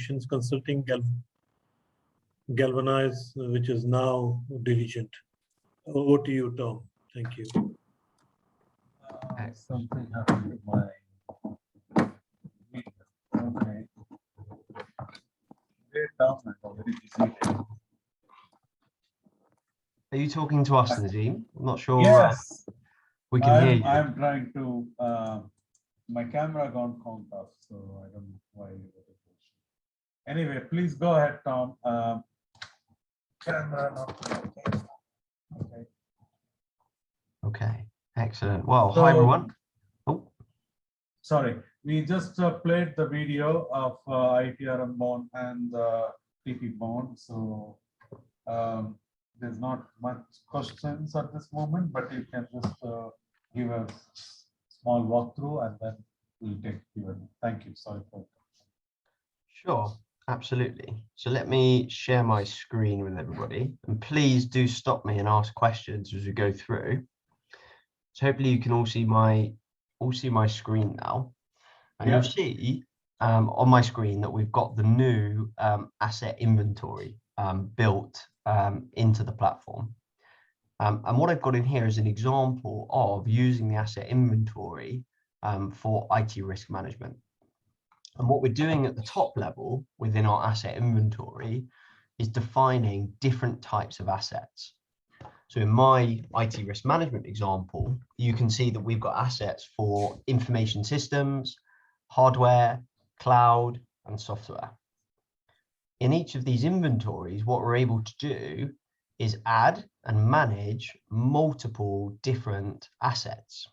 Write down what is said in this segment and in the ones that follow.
Solutions Consulting, Galvanize, which is now Diligent. Over to you, Tom. Thank you. Something happened to my okay. Tom, I'm very busy. Are you talking to us, Nadeem? I'm not sure. Yes, we can hear you. I'm trying to. My camera gone count off, so I don't know why. Anyway, please go ahead, Tom. Camera not working. Okay. Okay. Excellent. Well, So, hi everyone. Oh, sorry, we just played the video of ITRM bond and TP bond. So there's not much questions at this moment, but you can just give a small walkthrough and then we'll take Q&A. Thank you. Sorry for that. sure. Absolutely. So let me share my screen with everybody, and please do stop me and ask questions as we go through. So hopefully you can all see my screen now, and you'll see on my screen that we've got the new asset inventory built into the platform. And what I've got in here is an example of using the asset inventory for IT risk management. And what we're doing at the top level within our asset inventory is defining different types of assets. So in my IT risk management example, you can see that we've got assets for information systems, hardware, cloud, and software. In each of these inventories, what we're able to do is add and manage multiple different assets.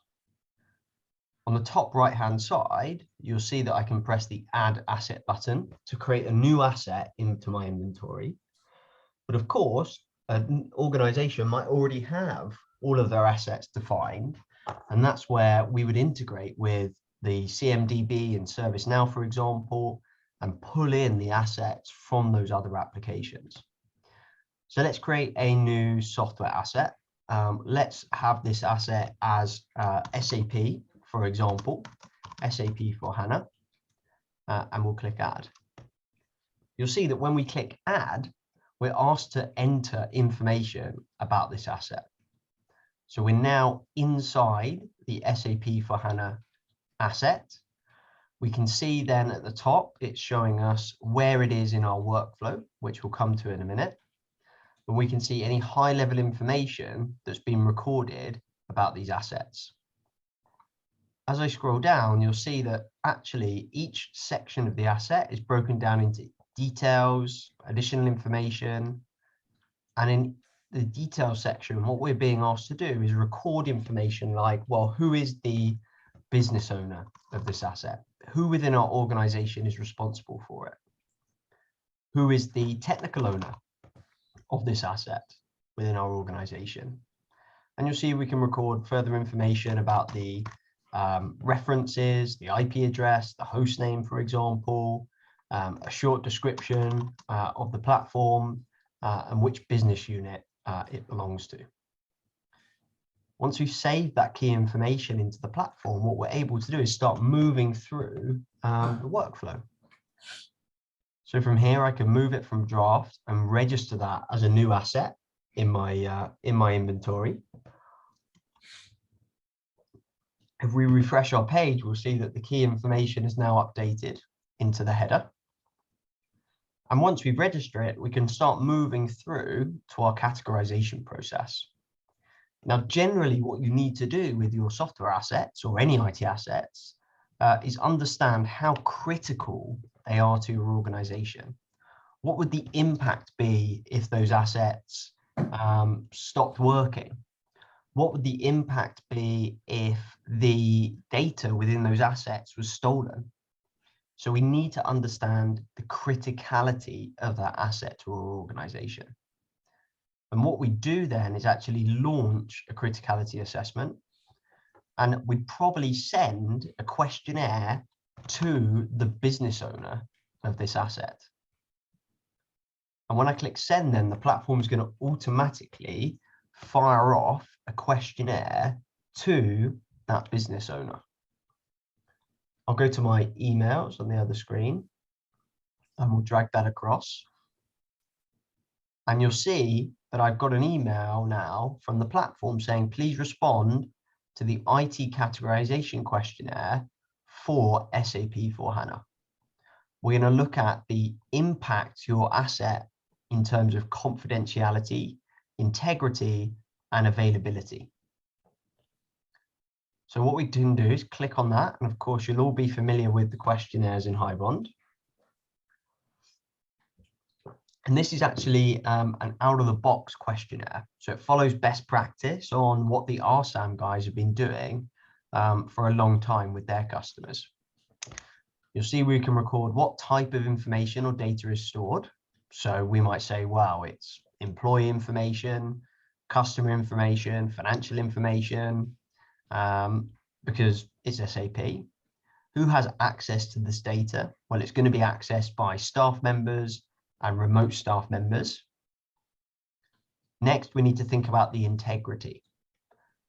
On the top right-hand side, you'll see that I can press the Add Asset button to create a new asset into my inventory. But of course, an organization might already have all of their assets defined, and that's where we would integrate with the CMDB and ServiceNow, for example, and pull in the assets from those other applications. So let's create a new software asset. Let's have this asset as SAP, for example, SAP for HANA, and we'll click Add. You'll see that when we click Add, we're asked to enter information about this asset. So we're now inside the SAP for HANA asset. We can see then at the top, it's showing us where it is in our workflow, which we'll come to in a minute. And we can see any high-level information that's been recorded about these assets. As I scroll down, you'll see that actually each section of the asset is broken down into details, additional information, and in the detail section, what we're being asked to do is record information like, well, who is the business owner of this asset? Who within our organization is responsible for it? Who is the technical owner of this asset within our organization? And you'll see we can record further information about the references, the IP address, the host name, for example, a short description of the platform, and which business unit it belongs to. Once we've saved that key information into the platform, what we're able to do is start moving through the workflow. So from here, I can move it from draft and register that as a new asset in my inventory. If we refresh our page, we'll see that the key information is now updated into the header. And once we register it, we can start moving through to our categorization process. Now, generally, what you need to do with your software assets or any IT assets is understand how critical they are to your organization. What would the impact be if those assets stopped working? What would the impact be if the data within those assets was stolen? So we need to understand the criticality of that asset to our organization. And what we do then is actually launch a criticality assessment, and we'd probably send a questionnaire to the business owner of this asset. And when I click send, then the platform is going to automatically fire off a questionnaire to that business owner. I'll go to my emails on the other screen. and we'll drag that across. And you'll see that I've got an email now from the platform saying, please respond to the IT categorization questionnaire for SAP S/4HANA. We're going to look at the impact to your asset in terms of confidentiality, integrity, and availability. So what we can do is click on that. And of course, you'll all be familiar with the questionnaires in HighBond. And this is actually an out-of-the-box questionnaire. So it follows best practice on what the RSAM guys have been doing for a long time with their customers. You'll see we can record what type of information or data is stored. So we might say, well, it's employee information, customer information, financial information, because it's SAP. Who has access to this data? Well, it's going to be accessed by staff members and remote staff members. Next, we need to think about the integrity.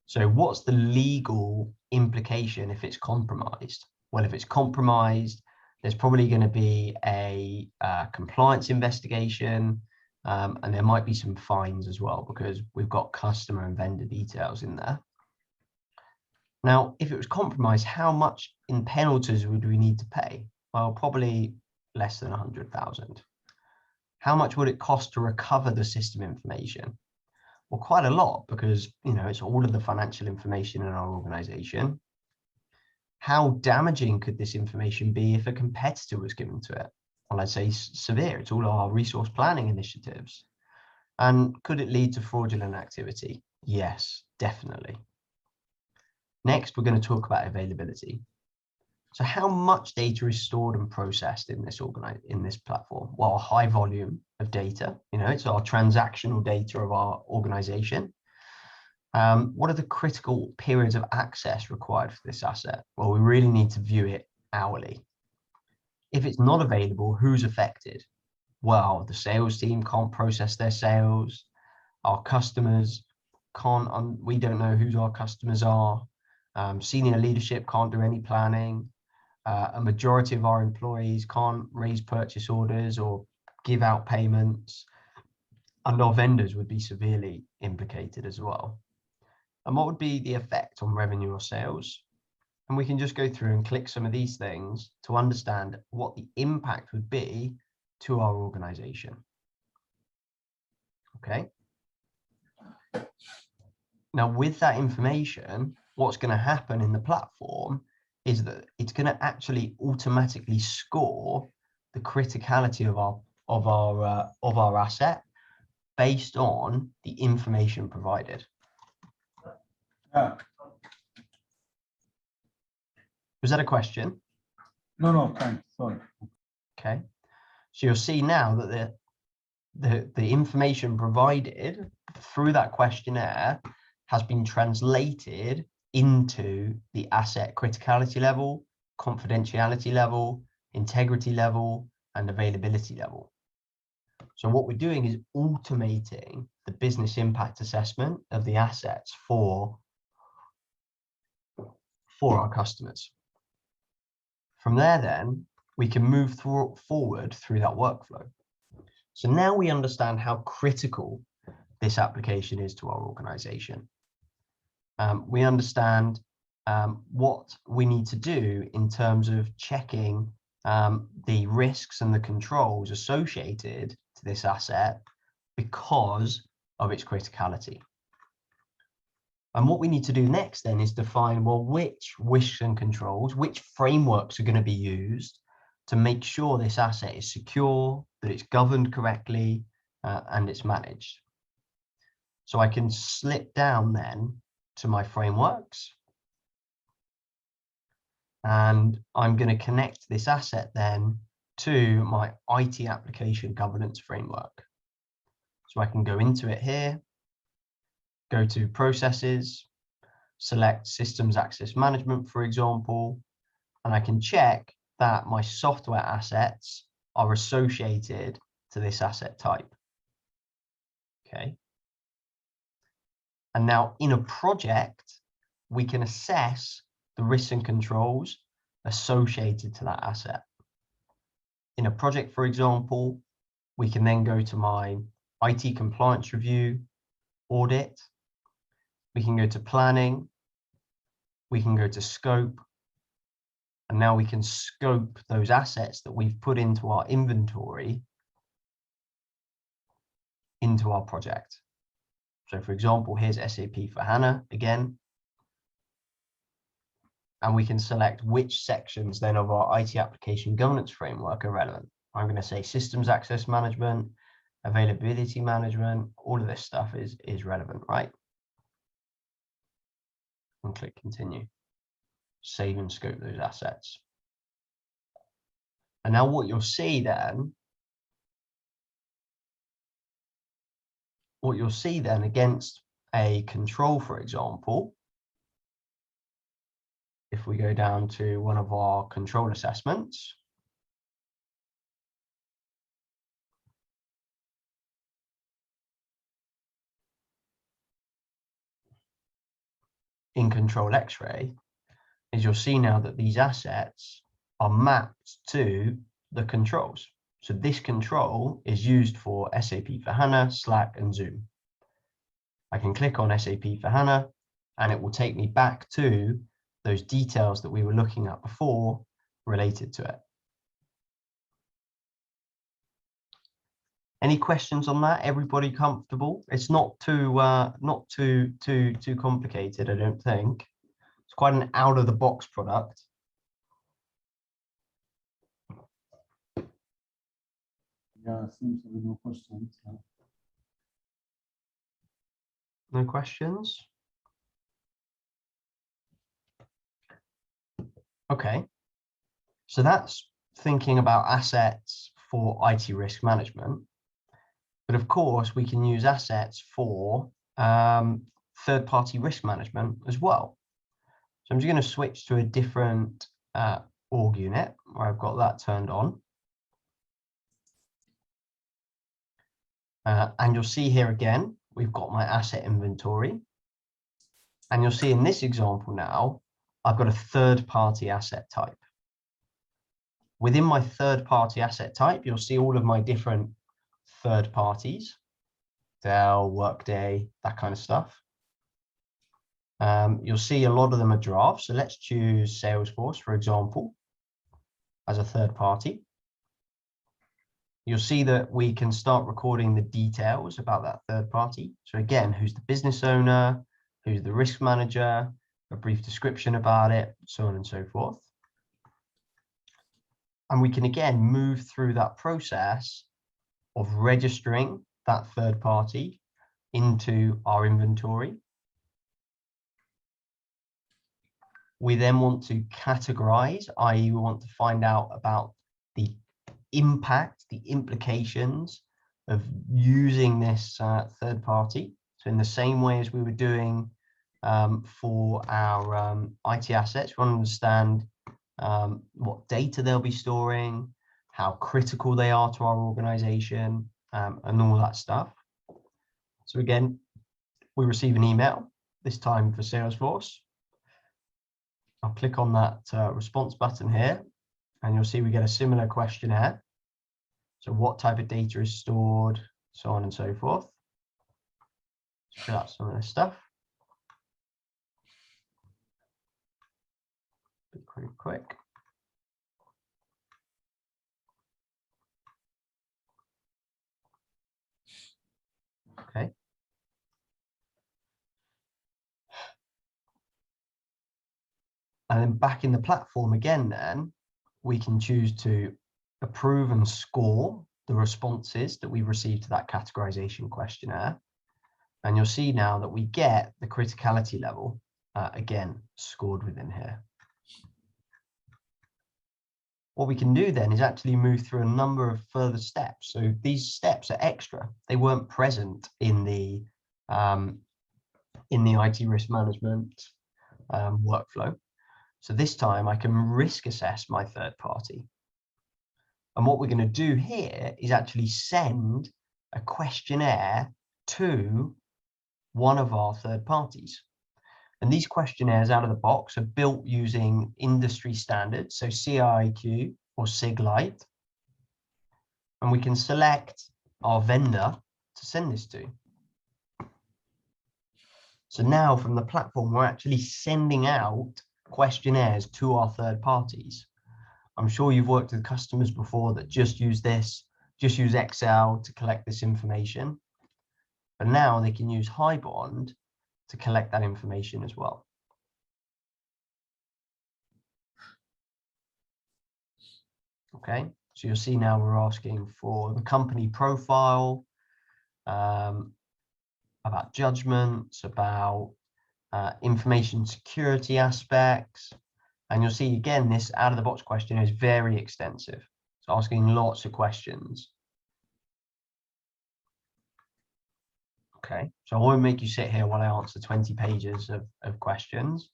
So what's the legal implication if it's compromised? Well, if it's compromised, there's probably going to be a compliance investigation, and there might be some fines as well, because we've got customer and vendor details in there. Now, if it was compromised, how much in penalties would we need to pay? Well, probably less than 100,000. How much would it cost to recover the system information? Well, quite a lot, because it's all of the financial information in our organization. How damaging could this information be if a competitor was given to it? Well, I'd say severe. It's all our resource planning initiatives. And could it lead to fraudulent activity? Yes, definitely. Next, we're going to talk about availability. So how much data is stored and processed in this platform? Well, a high volume of data. It's our transactional data of our organization. What are the critical periods of access required for this asset? Well, we really need to view it hourly. If it's not available, who's affected? Well, the sales team can't process their sales. Our customers can't, we don't know who our customers are. Senior leadership can't do any planning. A majority of our employees can't raise purchase orders or give out payments, and our vendors would be severely implicated as well. And what would be the effect on revenue or sales? And we can just go through and click some of these things to understand what the impact would be to our organization. Okay. Now, with that information, what's going to happen in the platform is that it's going to actually automatically score the criticality of our asset based on the information provided. Yeah. Was that a question? No, thanks. Sorry. Okay. So you'll see now that the information provided through that questionnaire has been translated into the asset criticality level, confidentiality level, integrity level, and availability level. So what we're doing is automating the business impact assessment of the assets for our customers. From there, then, we can move forward through that workflow. So now we understand how critical this application is to our organization. We understand what we need to do in terms of checking the risks and the controls associated to this asset because of its criticality. And what we need to do next then is define, well, which risks and controls, which frameworks are going to be used to make sure this asset is secure, that it's governed correctly, and it's managed. So I can slip down then to my frameworks. And I'm going to connect this asset then to my IT application governance framework. So I can go into it here, go to processes, select systems access management, for example, and I can check that my software assets are associated to this asset type. Okay. And now in a project, we can assess the risks and controls associated to that asset. in a project, for example, we can then go to my IT compliance review, audit. We can go to planning. We can go to scope. And now we can scope those assets that we've put into our inventory into our project. So for example, here's SAP for HANA again. And we can select which sections then of our IT application governance framework are relevant. I'm going to say systems access management, availability management, all of this stuff is relevant, right? And click continue. Save and scope those assets. And now what you'll see then, against a control, for example, if we go down to one of our control assessments, in Control X-ray, is you'll see now that these assets are mapped to the controls. So this control is used for SAP for HANA, Slack, and Zoom. I can click on SAP for HANA, and it will take me back to those details that we were looking at before related to it. Any questions on that? Everybody comfortable? It's not too complicated, I don't think. It's quite an out of the box product. Yeah, seems to be no questions. No questions? Okay, so that's thinking about assets for IT risk management. But of course, we can use assets for third-party risk management as well. So I'm just going to switch to a different org unit where I've got that turned on. And you'll see here again, we've got my asset inventory. And you'll see in this example now, I've got a third-party asset type. Within my third-party asset type, you'll see all of my different third parties, Dell, Workday, that kind of stuff. You'll see a lot of them are drafts. So let's choose Salesforce, for example, as a third party. You'll see that we can start recording the details about that third party. So again, who's the business owner, who's the risk manager, a brief description about it, so on and so forth. And we can again move through that process of registering that third party into our inventory. We then want to categorize, i.e. we want to find out about the impact, the implications of using this third party. So in the same way as we were doing for our IT assets, we want to understand what data they'll be storing, how critical they are to our organization, and all that stuff. So again, we receive an email, this time for Salesforce. I'll click on that response button here, and you'll see we get a similar questionnaire. So what type of data is stored, so on and so forth. Let's fill out some of this stuff. Be quick. Okay. And then back in the platform again, then we can choose to approve and score the responses that we've received to that categorization questionnaire. And you'll see now that we get the criticality level again scored within here. What we can do then is actually move through a number of further steps. So these steps are extra. They weren't present in the IT risk management workflow. So this time I can risk assess my third party. And what we're going to do here is actually send a questionnaire to one of our third parties. And these questionnaires out of the box are built using industry standards, so CIIQ or SIG Lite. and we can select our vendor to send this to. So now from the platform, we're actually sending out questionnaires to our third parties. I'm sure you've worked with customers before that just use Excel to collect this information. But now they can use HighBond to collect that information as well. Okay, so you'll see now we're asking for the company profile, about judgments, about information security aspects. And you'll see again, this out of the box question is very extensive. It's asking lots of questions. Okay, so I won't make you sit here while I answer 20 pages of questions.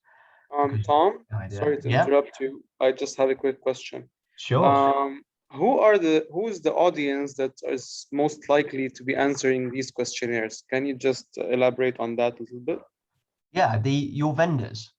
Tom, sorry to interrupt you. I just have a quick question. Sure. Who is the audience that is most likely to be answering these questionnaires? Can you just elaborate on that a little bit? Yeah, your vendors.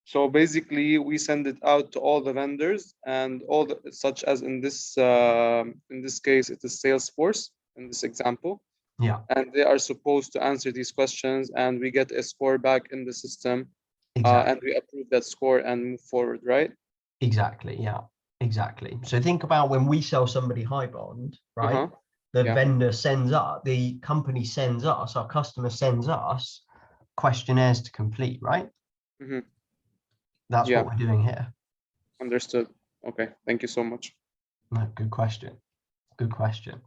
So basically, we send it out to all the vendors and all the, such as in this case, it is Salesforce in this example. Yeah. And they are supposed to answer these questions, and we get a score back in the system. Exactly. And we approve that score and move forward, right? Exactly. Yeah. Exactly. So think about when we sell somebody HighBond, right? The vendor sends us, the company sends us, our customer sends us questionnaires to complete, right? That's what we're doing here. Understood. Okay. Thank you so much. No, good question. Good question.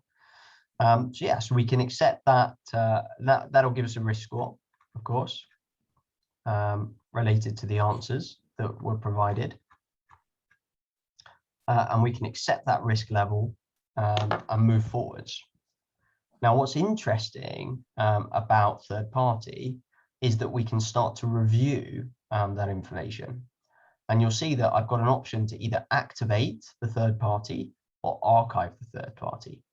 So yeah, so we can accept that that'll give us a risk score, of course, related to the answers that were provided. And we can accept that risk level and move forwards. Now, what's interesting about third party is that we can start to review that information. And you'll see that I've got an option to either activate the third party or archive the third party.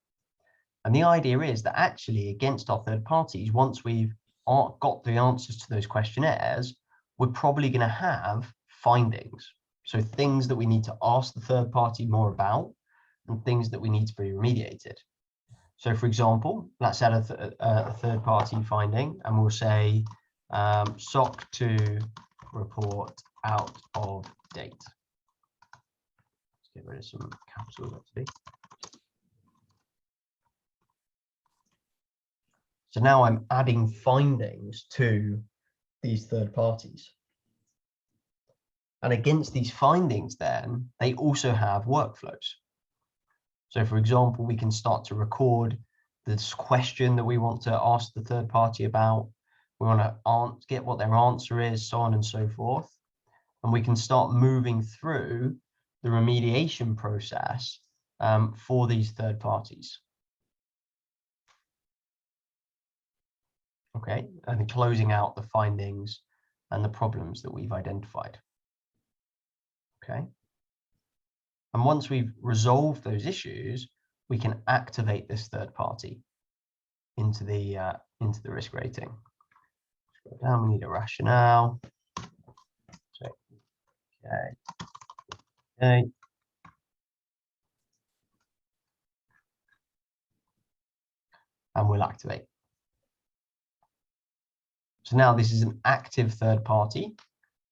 And the idea is that actually against our third parties, once we've got the answers to those questionnaires, we're probably going to have findings. So things that we need to ask the third party more about and things that we need to be remediated. So for example, let's add a third party finding and we'll say SOC 2 report out of date. Let's get rid of some capitals actually. So now I'm adding findings to these third parties. And against these findings, then they also have workflows. So for example, we can start to record this question that we want to ask the third party about. We want to get what their answer is, so on and so forth. And we can start moving through the remediation process for these third parties. Okay, and closing out the findings and the problems that we've identified. Okay. And once we've resolved those issues, we can activate this third party into the risk rating. Scroll down, we need a rationale. So, okay. And we'll activate. So now this is an active third party.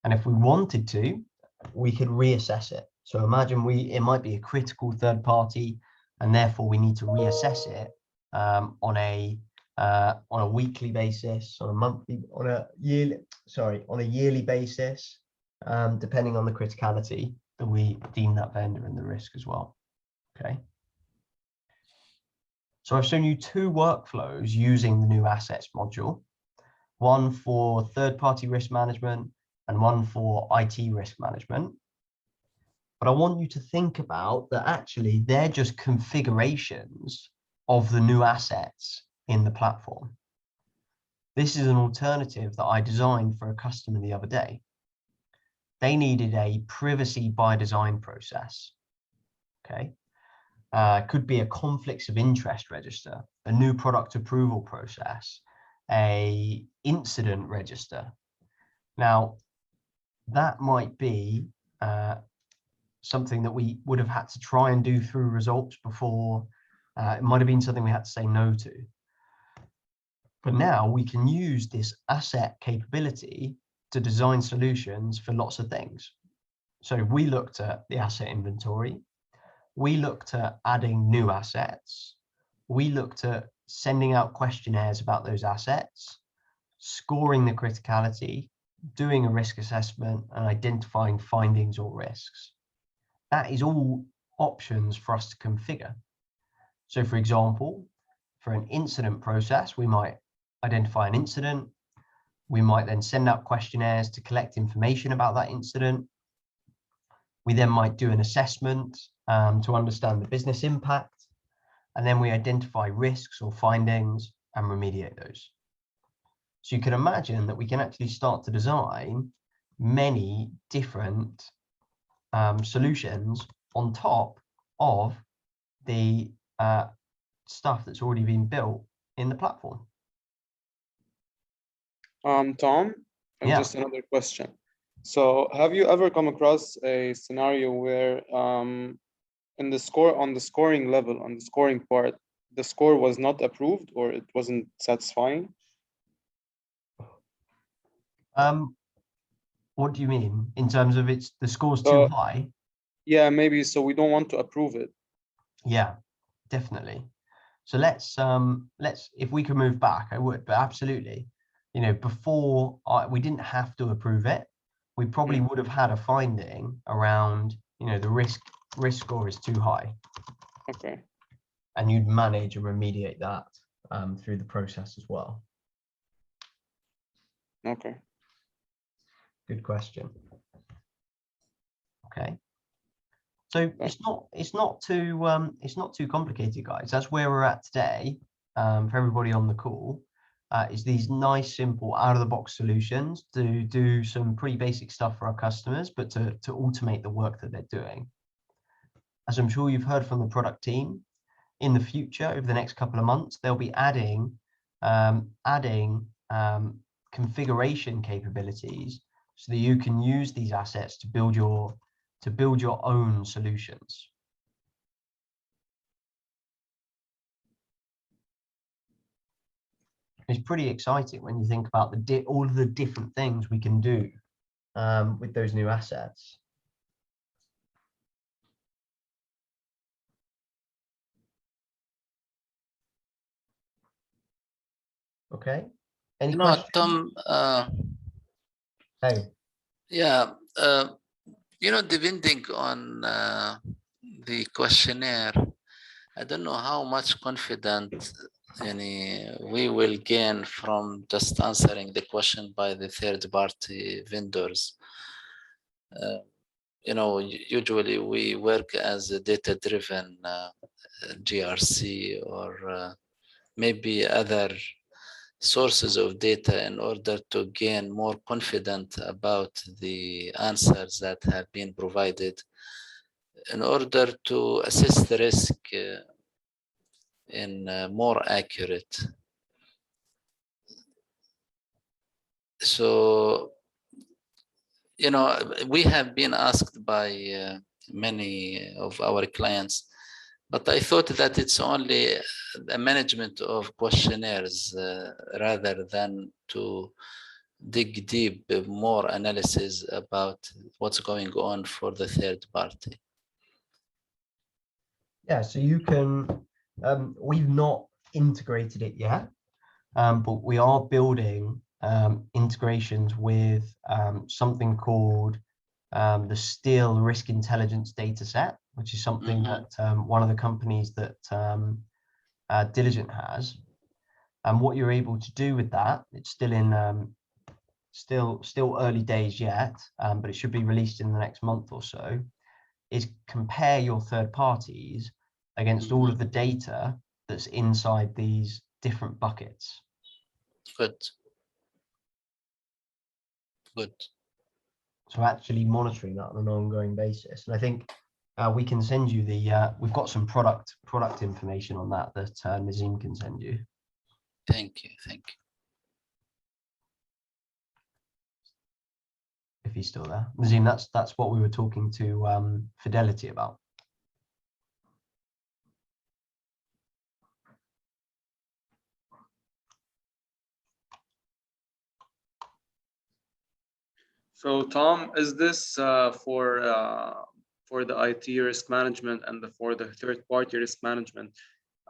And if we wanted to, we could reassess it. So imagine it might be a critical third party, and therefore we need to reassess it on a weekly basis, on a monthly, on a yearly basis, depending on the criticality that we deem that vendor and the risk as well. Okay. So I've shown you two workflows using the new assets module, one for third-party risk management and one for IT risk management. But I want you to think about that actually they're just configurations of the new assets in the platform. This is an alternative that I designed for a customer the other day. They needed a privacy by design process. Okay. Could be a conflicts of interest register, a new product approval process, a incident register. Now, that might be something that we would have had to try and do through results before. It might have been something we had to say no to. But now we can use this asset capability to design solutions for lots of things. So we looked at the asset inventory. We looked at adding new assets. We looked at sending out questionnaires about those assets, scoring the criticality, doing a risk assessment, and identifying findings or risks. That is all options for us to configure. So for example, for an incident process, we might identify an incident. We might then send out questionnaires to collect information about that incident. We then might do an assessment to understand the business impact. And then we identify risks or findings and remediate those. So you can imagine that we can actually start to design many different solutions on top of the stuff that's already been built in the platform. Tom, and Yeah. just another question. So have you ever come across a scenario where in the scoring level, on the scoring part, the score was not approved or it wasn't satisfying? What do you mean in terms of the score's too high? Yeah, maybe. So we don't want to approve it. Yeah, definitely. So let's if we could move back, I would, but absolutely. You know, before we didn't have to approve it, we probably would have had a finding around, you know, the risk score is too high. Okay. And you'd manage and remediate that through the process as well. Okay. Good question. Okay. So it's not too complicated, guys. That's where we're at today. For everybody on the call, is these nice, simple, out-of-the-box solutions to do some pretty basic stuff for our customers, but to automate the work that they're doing. As I'm sure you've heard from the product team, in the future, over the next couple of months, they'll be adding configuration capabilities so that you can use these assets to build your own solutions. It's pretty exciting when you think about all of the different things we can do with those new assets. Okay. Any questions? Tom, Hey. yeah, depending on the questionnaire, I don't know how much confident we will gain from just answering the question by the third-party vendors. Usually we work as a data-driven GRC or maybe other sources of data in order to gain more confident about the answers that have been provided in order to assess the risk in more accurate. So, we have been asked by many of our clients, but I thought that it's only the management of questionnaires rather than to dig deep, more analysis about what's going on for the third party. Yeah, so you can, we've not integrated it yet, but we are building integrations with something called the Steel Risk Intelligence Dataset, which is something that one of the companies that Diligent has. And what you're able to do with that, it's still in still early days yet, but it should be released in the next month or so, is compare your third parties against all of the data that's inside these different buckets. Good. Good. So actually monitoring that on an ongoing basis. And I think we can send you we've got some product information on that Nazim can send you. Thank you. if he's still there. Nazim, that's what we were talking to Fidelity about. So Tom, is this for the IT risk management and for the third-party risk management?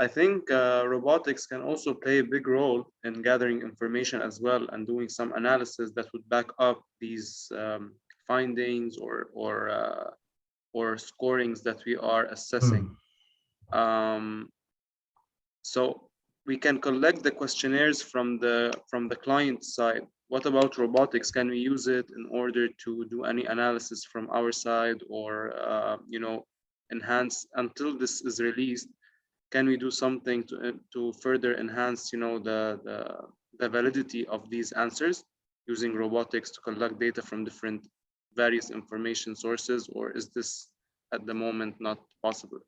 I think robotics can also play a big role in gathering information as well and doing some analysis that would back up these findings or scorings that we are assessing. So we can collect the questionnaires from the client side. What about robotics? Can we use it in order to do any analysis from our side, or enhance until this is released? Can we do something to further enhance, the validity of these answers using robotics to collect data from different various information sources, or is this at the moment not possible?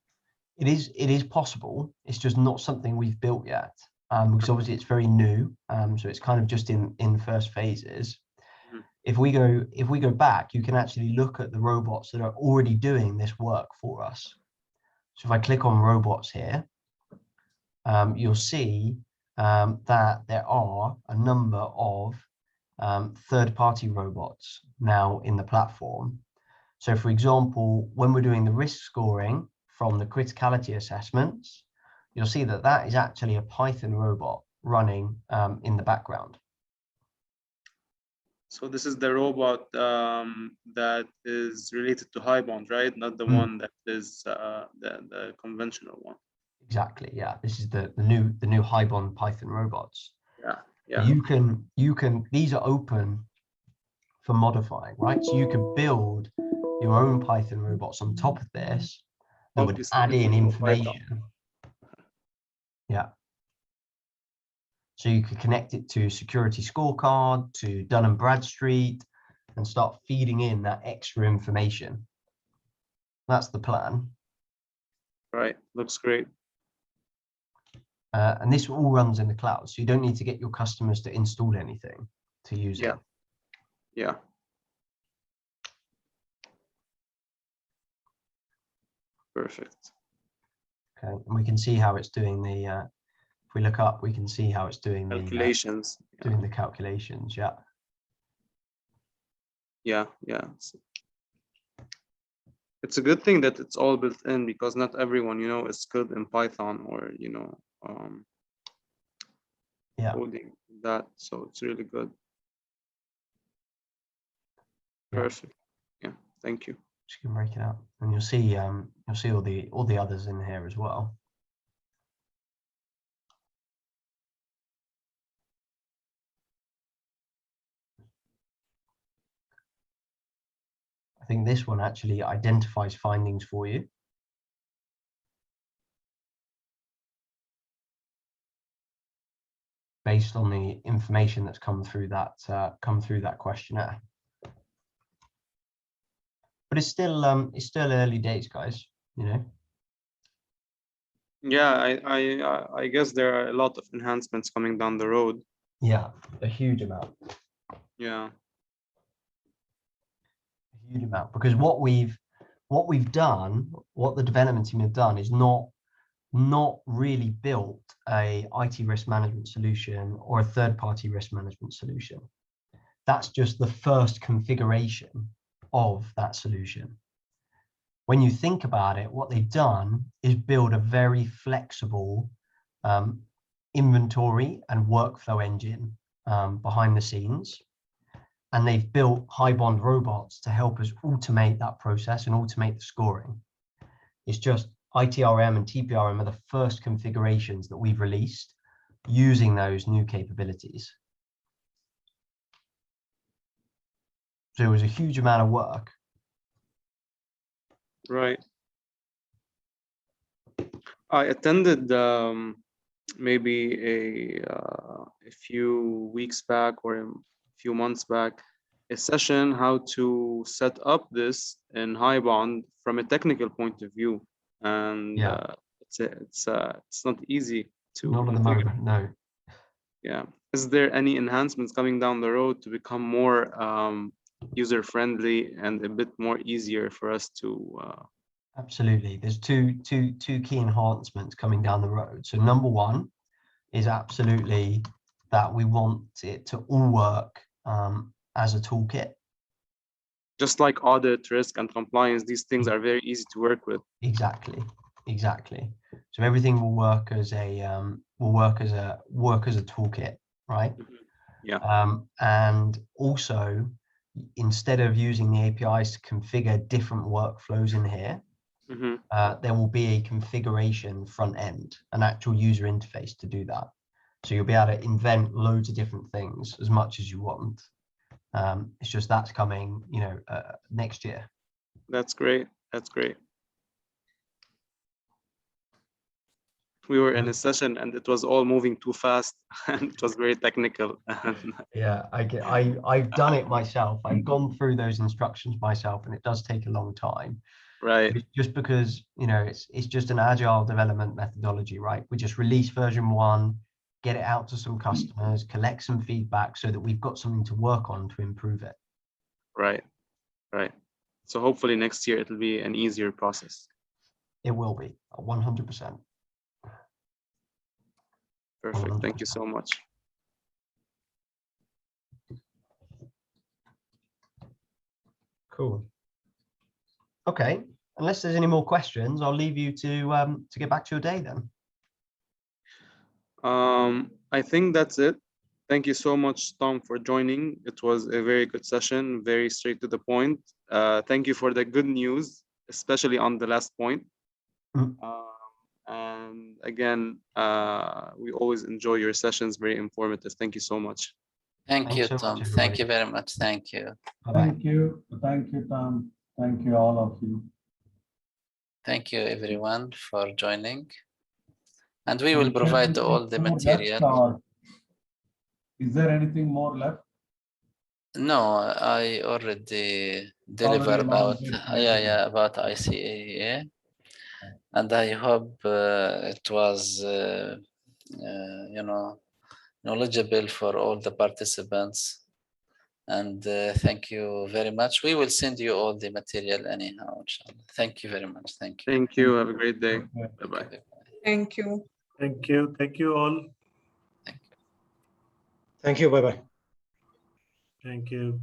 It is possible. It's just not something we've built yet, because obviously it's very new. So it's kind of just in the first phases. If we go back, you can actually look at the robots that are already doing this work for us. So if I click on robots here, you'll see that there are a number of third-party robots now in the platform. So for example, when we're doing the risk scoring from the criticality assessments, you'll see that that is actually a Python robot running in the background. So this is the robot that is related to HighBond, right? Not the one that is the conventional one. Exactly. Yeah. This is the new HighBond Python robots. Yeah. Yeah. You can. These are open for modifying, right? So you could build your own Python robots on top of this that would add in information. Yeah. So you could connect it to security scorecard, to Dun & Bradstreet, and start feeding in that extra information. That's the plan. Right. Looks great. And this all runs in the cloud, so you don't need to get your customers to install anything to use it. Yeah. Perfect. Okay, and we can see how it's doing the. If we look up, we can see how it's doing Calculations. Doing the calculations. Yeah. Yeah. It's a good thing that it's all built in, because not everyone, is skilled in Python or, coding that. So it's really good. Perfect. Yeah. Thank you. Just gonna break it up, and you'll see all the others in here as well. I think this one actually identifies findings for you. Based on the information that's come through that questionnaire. But it's still early days, guys, Yeah, I guess there are a lot of enhancements coming down the road. Yeah, a huge amount. Yeah. A huge amount, because what we've done, what the development team have done, is not really built a IT risk management solution or a third-party risk management solution. That's just the first configuration of that solution. When you think about it, what they've done is build a very flexible inventory and workflow engine behind the scenes. And they've built HighBond robots to help us automate that process and automate the scoring. It's just ITRM and TPRM are the first configurations that we've released using those new capabilities. So it was a huge amount of work. Right. I attended maybe a few weeks back or a few months back a session how to set up this in HighBond from a technical point of view, and it's not easy to not at the moment, no. Yeah. Is there any enhancements coming down the road to become more user-friendly and a bit more easier for us to Absolutely. There's two key enhancements coming down the road. So number one is absolutely that we want it to all work as a toolkit. just like audit, risk, and compliance, these things are very easy to work with. Exactly. So everything will work as a toolkit, right? Yeah. And also, instead of using the APIs to configure different workflows in here, there will be a configuration front end, an actual user interface to do that. So you'll be able to invent loads of different things as much as you want. It's just that's coming, next year. That's great. That's great. We were in a session and it was all moving too fast and it was very technical. Yeah, I've done it myself. I've gone through those instructions myself, and it does take a long time. Right. It's just because, it's just an agile development methodology, right? We just release version 1, get it out to some customers, collect some feedback so that we've got something to work on to improve it. Right. So hopefully next year it'll be an easier process. It will be 100%. Perfect. Thank you so much. Cool. Okay. Unless there's any more questions, I'll leave you to get back to your day then. I think that's it. Thank you so much, Tom, for joining. It was a very good session, very straight to the point. Thank you for the good news, especially on the last point. And again, we always enjoy your sessions, very informative. Thank you so much. Thank you, so Tom. much, Thank everybody. you very much. Thank you. Bye-bye. Thank you, Tom. Thank you, all of you. Thank you, everyone, for joining. And we will Is there provide anything all the more left, material. or is there anything more left? No, I already deliver about about ICAEA, and I hope it was knowledgeable for all the participants. And thank you very much. We will send you all the material anyhow, inshallah. Thank you very much. Thank you. Thank you. Have a great day. Okay. Bye-bye. Thank you. Thank you. Thank you all. Thank you. Thank you. Bye-bye. Thank you.